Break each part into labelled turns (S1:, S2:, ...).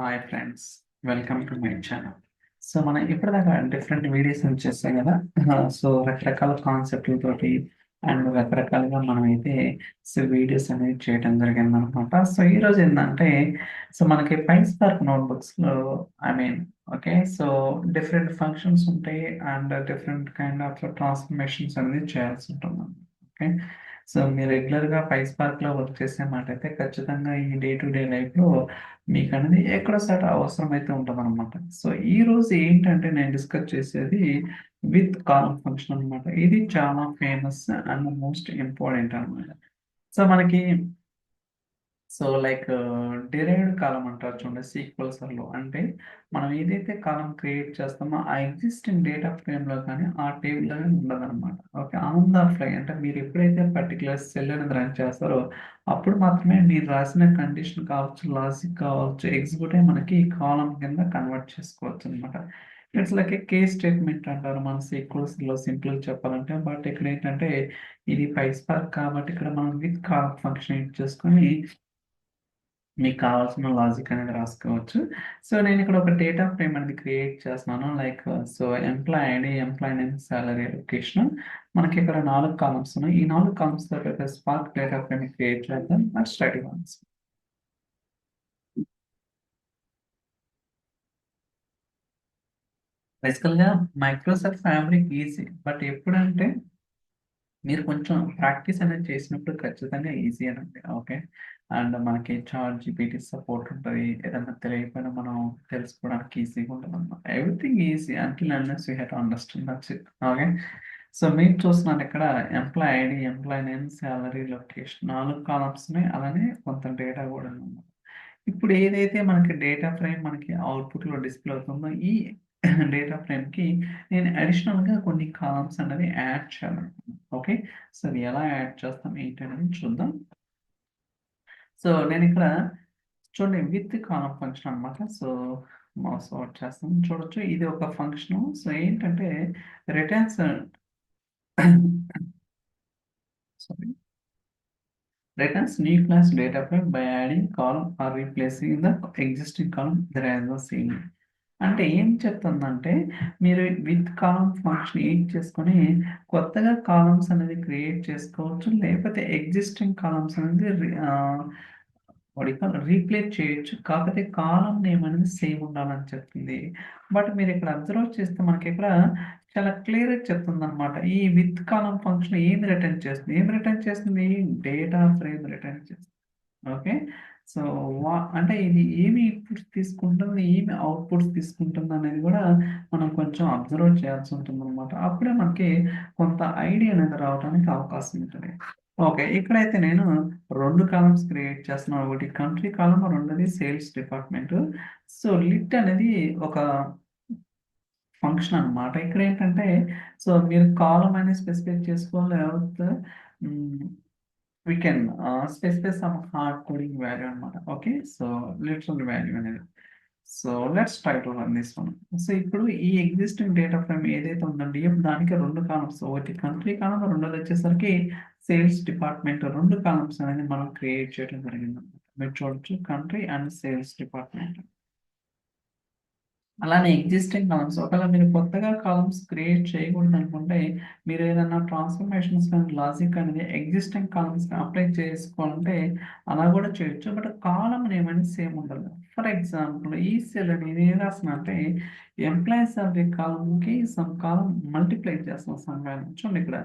S1: Hi friends, welcome to my channel. So మనం ఇప్పటిదాకా different videos చేస్తాం కదా. సో రకరకాల కాన్సెప్ట్లతోటి అండ్ రకరకాలుగా మనం అయితే వీడియోస్ అనేది చేయడం జరిగింది అనమాట. సో ఈరోజు ఏంటంటే, సో మనకి పైస్పార్క్ నోట్బుక్స్లో ఓకే, సో డిఫరెంట్ ఫంక్షన్స్ ఉంటాయి and different kind of transformations అనేది చేయాల్సి ఉంటుంది. ఓకే, సో మీరు రెగ్యులర్గా పైస్పార్క్లో వర్క్ చేసే మాట అయితే ఖచ్చితంగా ఈ డే టు డే లైఫ్లో మీకు అనేది ఎక్కడో సాట అవసరం అయితే ఉంటుందన్నమాట. సో ఈ రోజు ఏంటంటే నేను డిస్కస్ చేసేది విత్ కాలం ఫంక్షన్ అన్నమాట. ఇది చాలా ఫేమస్ అండ్ మోస్ట్ ఇంపార్టెంట్ అన్నమాట. సో మనకి లైక్ డిరైవ్డ్ కాలం అంటారు చూడండి, సీక్వెన్సర్లో. అంటే మనం ఏదైతే కాలం క్రియేట్ చేస్తామో ఆ ఎగ్జిస్టింగ్ డేటా ఫ్రేమ్లో కానీ ఆ టేబుల్లో కానీ ఉండదన్నమాట. ఓకే, ఆన్ ద ఫ్లై అంటే మీరు ఎప్పుడైతే పర్టికులర్ సెల్ అనేది రన్ చేస్తారో అప్పుడు మాత్రమే మీరు రాసిన కండిషన్ కావచ్చు, లాజిక్ కావచ్చు, ఎగ్జిక్యూట్ అయ్యి మనకి కాలం కింద కన్వర్ట్ చేసుకోవచ్చు అనమాట. It's like A case statement అంటారు మన సీక్వెన్స్లో సింపుల్ చెప్పాలంటే. బట్ ఇక్కడ ఏంటంటే ఇది పైస్పార్క్ కాబట్టి ఇక్కడ మనం విత్ కాలం ఫంక్షన్ యూజ్ చేసుకొని మీకు కావాల్సిన లాజిక్ అనేది రాసుకోవచ్చు. సో నేను ఇక్కడ ఒక డేటా ఫ్రేమ్ అనేది క్రియేట్ చేస్తున్నాను. Like employee ID, employee name, salary, location. మనకి ఇక్కడ 4 కాలమ్స్ ఉన్నాయి. ఈ 4 కాలమ్స్ తోటి స్పార్క్ డేటా ఫ్రేమ్ క్రియేట్ చేద్దాం. Study once. బేసికల్గా మైక్రోసాఫ్ట్ ఫ్యాబ్రిక్ ఈజీ, బట్ ఎప్పుడంటే మీరు కొంచెం ప్రాక్టీస్ అనేది చేసినప్పుడు ఖచ్చితంగా ఈజీ అనండి. ఓకే, అండ్ మనకి చాట్ జీపీటీ సపోర్ట్ ఉంటుంది. ఏదన్నా తెలియకపోయినా మనం తెలుసుకోవడానికి ఈజీగా ఉంటుంది అనమాట. Everything easy until unless you have to understand that's it. Okay, so మీరు చూస్తున్నారు ఇక్కడ employee ID, employee name, salary, location 4 columns ఉన్నాయి. అలానే కొంత డేటా కూడా ఉంది. ఇప్పుడు ఏదైతే మనకి డేటా ఫ్రేమ్ మనకి అవుట్పుట్లో డిస్ప్లే అవుతుందో ఈ డేటా ఫ్రేమ్కి నేను అడిషనల్గా కొన్ని కాలమ్స్ అనేది యాడ్ చేయాలనుకుంటున్నాను. ఓకే, సో అది ఎలా యాడ్ చేస్తాం ఏంటి అనేది చూద్దాం. సో నేను ఇక్కడ చూడండి విత్ కాలం ఫంక్షన్ అనమాట. సో మౌస్ అవుట్ చేస్తాం, చూడొచ్చు ఇది ఒక ఫంక్షన్. సో ఏంటంటే returns sorry returns new class data frame by adding column or replacing the existing column there as the same. అంటే ఏం చెప్తుందంటే మీరు విత్ కాలం ఫంక్షన్ యూజ్ చేసుకొని కొత్తగా కాలమ్స్ అనేది క్రియేట్ చేసుకోవచ్చు, లేకపోతే ఎగ్జిస్టింగ్ కాలమ్స్ అనేది రీప్లేస్ చేయొచ్చు. కాకపోతే కాలం నేమ్ అనేది సేమ్ ఉండాలని చెప్తుంది. బట్ మీరు ఇక్కడ అబ్జర్వ్ చేస్తే మనకి ఇక్కడ చాలా క్లియర్గా చెప్తుంది అనమాట. ఈ విత్ కాలం ఫంక్షన్ ఏమి రిటర్న్ చేస్తుంది, డేటా ఫ్రేమ్ రిటర్న్ చేస్తుంది. ఓకే, సో అంటే ఇది ఏమి ఇన్పుట్స్ తీసుకుంటుంది, ఏమి అవుట్పుట్స్ తీసుకుంటుంది అనేది కూడా మనం కొంచెం అబ్జర్వ్ చేయాల్సి ఉంటుంది అనమాట. అప్పుడే మనకి కొంత ఐడియా అనేది రావడానికి అవకాశం ఉంటుంది. ఓకే, ఇక్కడైతే నేను 2 కాలమ్స్ క్రియేట్ చేస్తున్నాను. ఒకటి కంట్రీ కాలమ్, రెండోది సేల్స్ డిపార్ట్మెంట్. సో లిట్ అనేది ఒక ఫంక్షన్ అనమాట. ఇక్కడ ఏంటంటే సో మీరు కాలమ్ అనేది స్పెసిఫై చేసుకోవాలి, లేకపోతే we can specify some hard coding value అనమాట. ఓకే, సో లిటరల్ వాల్యూ అనేది. So let's try to run this one. So ఇప్పుడు ఈ ఎగ్జిస్టింగ్ డేటా ఫ్రేమ్ ఏదైతే ఉందండి ఇప్పుడు దానికి 2 కాలమ్స్, ఒకటి కంట్రీ కాలమ్, రెండోది వచ్చేసరికి సేల్స్ డిపార్ట్మెంట్. 2 కాలమ్స్ అనేది మనం క్రియేట్ చేయడం జరిగింది. మీరు చూడొచ్చు కంట్రీ అండ్ సేల్స్ డిపార్ట్మెంట్. అలానే ఎగ్జిస్టింగ్ కాలమ్స్ ఒకవేళ మీరు కొత్తగా కాలమ్స్ క్రియేట్ చేయకూడదు అనుకుంటే మీరు ఏదైనా ట్రాన్స్ఫర్మేషన్స్ కానీ లాజిక్ అనేది ఎగ్జిస్టింగ్ కాలమ్స్ అప్లై చేసుకోవాలంటే అలా కూడా చేయొచ్చు. బట్ కాలం నేమ్ అనేది సేమ్ ఉండదు. ఫర్ ఎగ్జాంపుల్ ఈ సెల్ అనేది ఏం రాస్తున్నా అంటే ఎంప్లాయీ సాలరీ కాలంకి సమ్ కాలం మల్టిప్లై చేస్తాం సమ్ వాల్యూ. చూడండి ఇక్కడ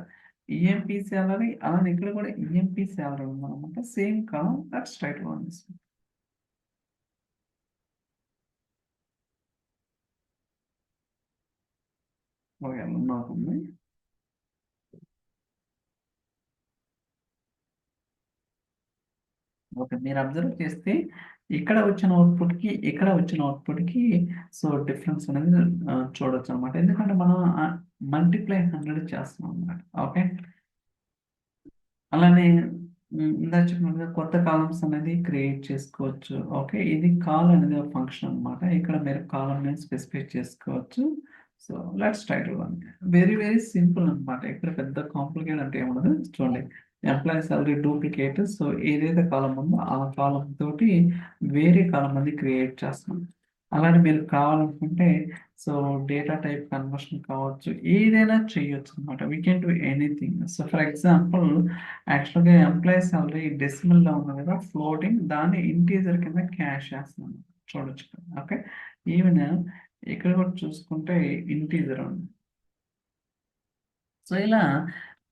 S1: ఈఎంపీ సాలరీ, అలానే ఇక్కడ కూడా ఈఎంపీ సాలరీ ఉందన్నమాట. Same column. That's right one. Okay, ఉంది. ఓకే, మీరు అబ్జర్వ్ చేస్తే ఇక్కడ వచ్చిన అవుట్పుట్కి ఇక్కడ వచ్చిన అవుట్పుట్కి సో డిఫరెన్స్ అనేది చూడొచ్చు అనమాట. ఎందుకంటే మనం మల్టిప్లై 100 చేస్తున్నాం అనమాట. ఓకే, అలానే ఇందాక చెప్పినట్టుగా కొత్త కాలమ్స్ అనేది క్రియేట్ చేసుకోవచ్చు. ఓకే, ఇది కాల్ అనేది ఒక ఫంక్షన్ అనమాట. ఇక్కడ మీరు కాలం అనేది స్పెసిఫై చేసుకోవచ్చు. So let's try to run. Very very simple అనమాట. ఇక్కడ పెద్ద కాంప్లికేట్ అంటే ఏముండదు. చూడండి ఎంప్లాయీ సాలరీ డూప్లికేట్. సో ఏదైతే కాలం ఉందో ఆ కాలం తోటి వేరే కాలం అనేది క్రియేట్ చేస్తున్నాం. అలానే మీరు కావాలనుకుంటే సో డేటా టైప్ కన్వర్షన్ కావచ్చు, ఏదైనా చేయొచ్చు అనమాట. We can do anything. So for example యాక్చువల్గా ఎంప్లాయీ సాలరీ డెసిమల్లో ఉంది కదా ఫ్లోటింగ్, దాన్ని ఇంటీజర్ కింద క్యాష్ చేస్తున్నాను చూడొచ్చు. ఓకే, ఈవెన్ ఇక్కడ కూడా చూసుకుంటే ఇంటీజర్ ఉంది. సో ఇలా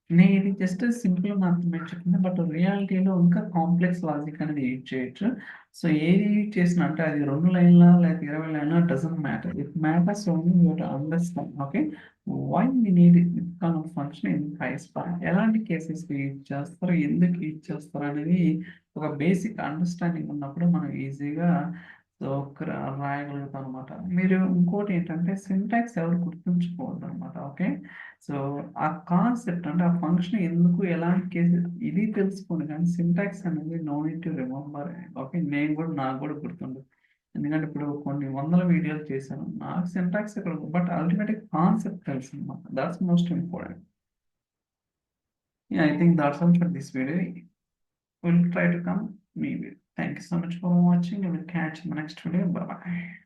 S1: నేను ఇది జస్ట్ సింపుల్ మాత్రమే చెప్పింది. బట్ రియాలిటీలో ఇంకా కాంప్లెక్స్ లాజిక్ అనేది యూజ్ చేయొచ్చు. సో ఏది యూజ్ చేసినా అంటే అది 2 లైన్‌లా లేకపోతే 20 లైన్‌లా doesn't matter. It matters only you have to understand. Okay. Why we need this kind of function in PySpark. ఎలాంటి కేసెస్‌కి యూజ్ చేస్తారు? ఎందుకు యూజ్ చేస్తారు? అనేది ఒక బేసిక్ అండర్‌స్టాండింగ్ ఉన్నప్పుడు మనం ఈజీగా సో రాయగలుగుతాం అనమాట. మీరు ఇంకోటి ఏంటంటే సింటాక్స్ ఎవరు గుర్తుంచుకోవద్దనమాట. ఓకే. సో, ఆ కాన్సెప్ట్ అంటే ఆ ఫంక్షన్ ఎందుకు, ఎలాంటి కేసెస్ ఇది తెలుసుకోండి కానీ సింటాక్స్ అనేది no need to remember. Okay. నాకు గూడా గుర్తుండదు. ఎందుకంటే ఇప్పుడు కొన్ని వందల వీడియోలు చేశాను. నాకు సింటాక్స్ ఎక్కడ బట్ అల్టిమేట్‌గా కాన్సెప్ట్ తెలుసనమాట. That's most important. Yeah! I think that's all for this video. Will try to come me way. Thank you so much for watching. We will catch you in the next video. Bye bye.